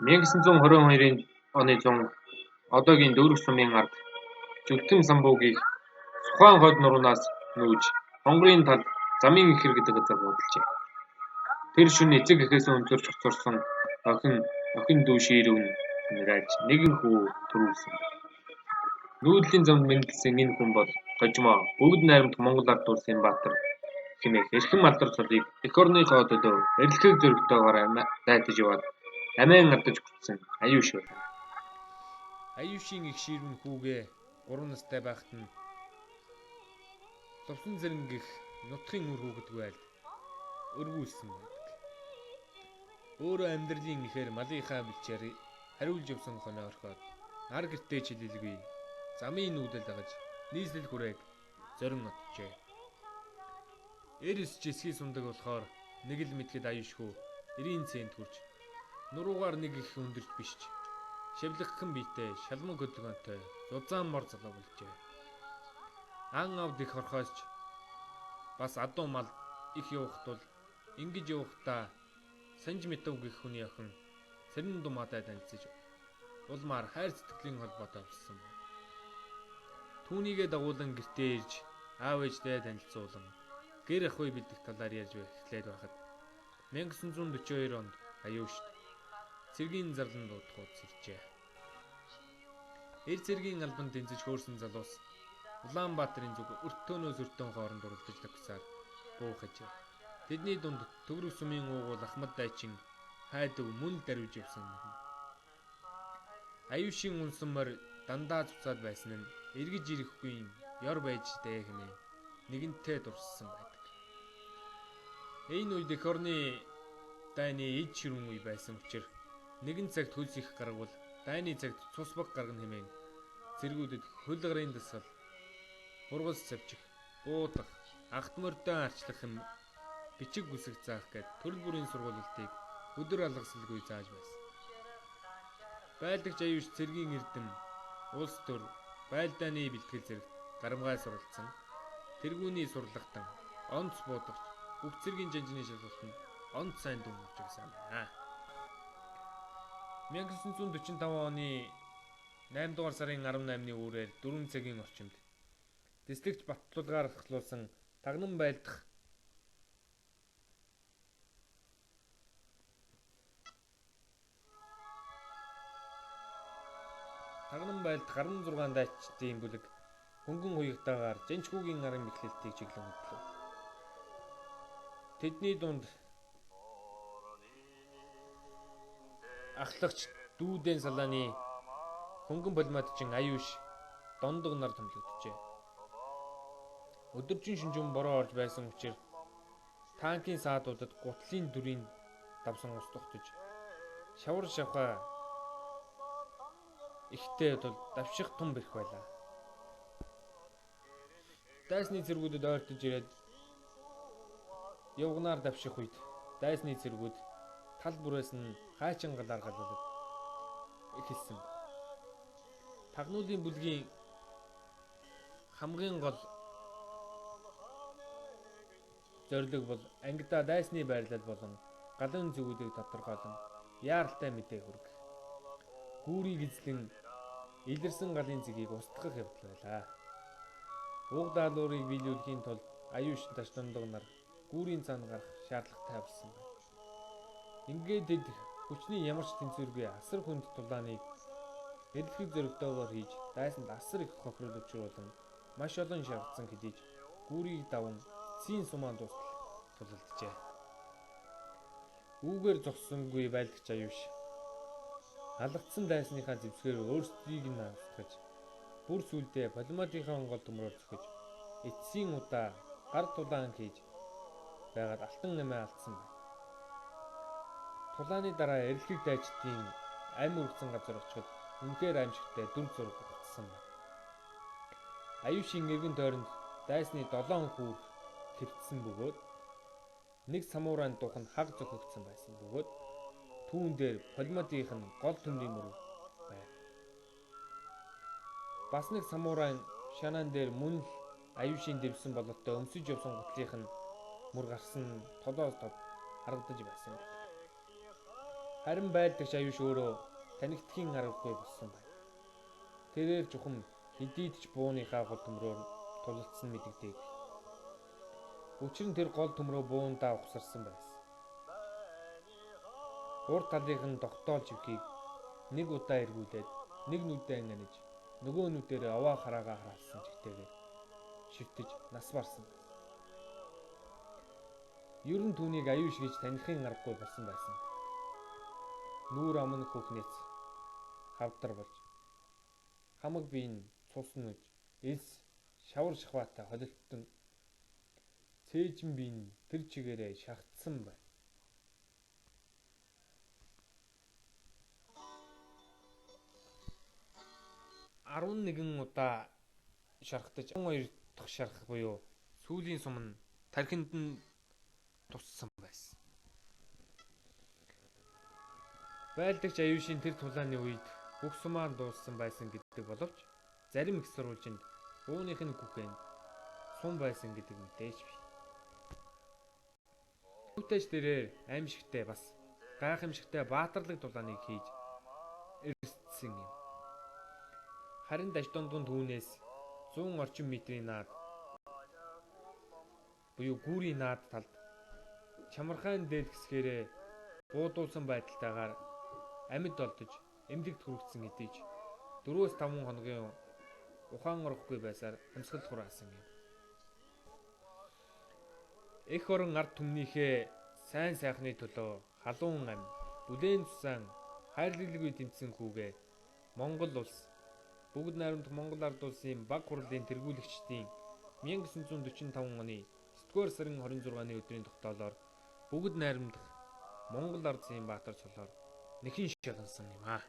1922 оны 100 одоогийн Дүүрэг сумын ард Зүлтэм самбуугийг Сухаан хойд нуруунаас нүүж Хонгорын талд Замын ихэр гэдэг газар буудалжээ. Тэр шөнө эцэг эхээс өнцөрч хоцорсон охин дүү шиирвэн нэрэж нэгэн хүү төрүүлсэн. Нүүдлийн замд мэндэлсэн энэ хүн бол Гожмоо бүгд найрамдах Монгол ард улсын баатар хэмээх эрхэм алдар цолыг эх орныхоо төлөө эрэлхэг зөрөгтэйгээр дайтаж яваад амиан ардаж хүртсэн Аюуш байлаа. Аюушийн их ширмэн хүүгээ 3 настай байхад нь Лувсан зэрэн гих нутгийн үр хүүхэд байл өргүүлсэн байдаг. Өөрөө амьдралын ихээр малынхаа бэлчээр хариулж явсан хоноо орхоод нар гэртээ чилэлгүй замын нүүдэл дагаж нийслэл хүрээг зорин оджээ. Эрс жисгий сундаг болохоор нэг л мэдгэд Аюушгүй 90 цент хүрч нуруугаар нэг их өндөрч бишч шавлаххан биетэй шалмаг хөдөлгөөнтэй зузаан мор залуу болжээ. Ан авд их орхоосч бас адуу мал их явахт бол ингэж явахдаа санж мэтв гэх хүний охин Сэрэн Думаатай танилцж улмаар хайр сэтгэлийн холбоотой болсон байна. Түүнийгээ дагуулan гэртээ ирж аав ээжтэй танилцуулан гэр ах үе бэлдэх талаар ярьж эхлээд байхад 1942 онд Аюушт цэргийн зарлан дуудахуд сэржээ. Эр цэргийн албанд тэнцэж хөөрсөн залуус Улаанбаатарын зүг өртөөнөөс өртөөн хооронд уралдаж тагсаар буухажээ. Тэдний дунд Төгрөг сумын уугуул Ахмад дайчин хайдав мөн дарвж явсан юм. Аюушийн унсан морь дандаа цуцаад байсан нь эргэж ирэхгүй юм ёр байж дээ хэмээн нэгэнтээ дурссан байдаг. Энэ үед эх орны дайны ид ширүүн үе байсан учраас нэгэн цагт хөлс их гаргавал дайны цагт цус баг гаргана хэмээн цэргүүдэд хөл гарын дасгал хургас цавчих буудах агт морьтой арчлах хэм бичиг үсэг заах гэд төрөл бүрийн сургуулилтыг өдөр алгасалгүй зааж байсан. Байлдагч Аюуш цэргийн эрдэм улс төр байлдааны бэлтгэл зэрэг дарамгай суралцсан. Тэргүүний сурлагтан онц буудагч бүх цэргийн жанжны шалгалтанд онц сайн дүн авч ирсэн байна. 1945 оны 8 дугаар сарын 18-ны үүрээр 4 цагийн орчимд Дэслэгч Баттулгаар ахлуулсан Тагнан байлдах гарын 16 дайчдын бүлэг хөнгөн хуягтаагаар Жанчгүйгийн арын бэхлэлтийг чиглэн хөдлөв. Тэдний дунд ахлагч Дүүдэн салааны хөнгөн болмадчин Аюуш дондог нар томилогджээ. Өдөржин шүнжин бороо орж байсан учраас танкийн саадуудад гутлын дүрийн давсан ус тогтож шавар шавхаа ихтэй тул давших тун бэрх байлаа. Дайсны цэргүүдэд ойртож ирээд явгнаар давших үед дайсны цэргүүд тал бүрээс нь хаачин галаар галуулад эхэлсэн. Тагнуулын бүлгийн хамгийн гол зорилго бол ангидаа дайсны байрлал болон галын зүгүүдийг тодорхойлон яаралтай мэдээ хүргэх. Гүүрийг эзлэн илэрсэн галын зэгийг устгах явдал байлаа. Уг даалуурыг биелүүлэхийн тулд Аюуш Даштондог нар гүүрийн цаана гарах шаардлагатай болсон байна. Ингээд тэд хүчний ямар ч тэнцвэргүй асар хүнд тулааныг эрэлхэг зөрөгтэйгээр хийж дайсанд асар их хохирол учруулан маш олон шавхцсан хэдиж гүүрийг даван эцсийн сумаан дуустал тулалджээ. Үүгээр зогссонгүй байлдагч Аюуш алгадсан дайсныхаа зэвсгээр өөрсдийг нь устгаж бүр сүлдээ полиматийнхаа онгол төмрөөр зөхөж эцсийн удаа гар тулаан хийж байгаад алтан амиа алдсан байна. Тулааны дараа эрэлхэг дайчдын амь үргсэн газар очиход үнэхээр аимшигтай дүр зураг батсан байна. Аюушийн эргэн тойронд дайсны 7 хүүр хэвтсэн бөгөөд нэг самуурайн дух нь хаг зохигдсон байсан бөгөөд түүн дээр полиматийнх нь гол төмрийн мөр байна. Бас нэг самуурайн шанаан дээр мөн л Аюушийн дэвсэн бололтой өмсөж явсан гутлынх нь мөр гарсан толоос тод харагдаж байсан байдаг. Харин байлдагч аюуш өөрөө танигдхийн аргагүй болсон байна. Тэрээр чухам хэдийд ч бууныхаа гол төмрөөр тулалдсан мэдэгдээг. Учир нь тэр гол төмрөө буундаа ухсарсан байсан. Урд талынх нь тогтоол чивхийг нэг удаа эргүүлээд нэг нүдээ анганаж нөгөө нүдээр аваа хараагаа хараалсан чигтэйгээр шивтэж нас барсан байсан. Ер нь түүнийг аюуш гэж таних аргагүй болсон байсан. Нүүр амн хөхнэц хавдар болж хамаг биеийн цуснаж элс шавар шахваатай холилдсон цээжин биеийн тэр чигээрээ шахагдсан байна. Арван нэгэн удаа шархтаж 12 дахь шарх буюу сүүлийн сум нь тархинд нь туссан байсан. Байлдагч аюушийн тэр тулааны үед бүх сумаа дууссан байсан гэдэг боловч зарим их сурвалжинд бууных нь бүхэнд сум байсан гэдэг мэдээж бий. Түүтэйч дээрээ аимшигтай бас гайхамшигтай баатарлаг тулааныг хийж эрсдсэн юм. Харин Даждондун түүнээс 100 орчим метрийн наад буюу гүүрийн наад талд чамархайн дээд хэсгээрээ буудуулсан байдалтайгаар амьд олдож эмнэлэгт хүрэгдсэн хэдий ч 4-5 хоногийн ухаан орохгүй байсаар амьсгал хураасан юм. Эх орон ард түмнийхээ сайн сайхны төлөө халуун ам бүлээн цусан хайрлаглгүй тэмцсэн хүүгээ Монгол улс бүгд найрамдах Монгол ард улсын баг хурлын тэргүүлэгчдийн 1945 оны 9-р сарын 26-ны өдрийн тогтоолоор бүгд найрамдах Монгол ардын баатар цолоор нэхэн шагнасан юм аа.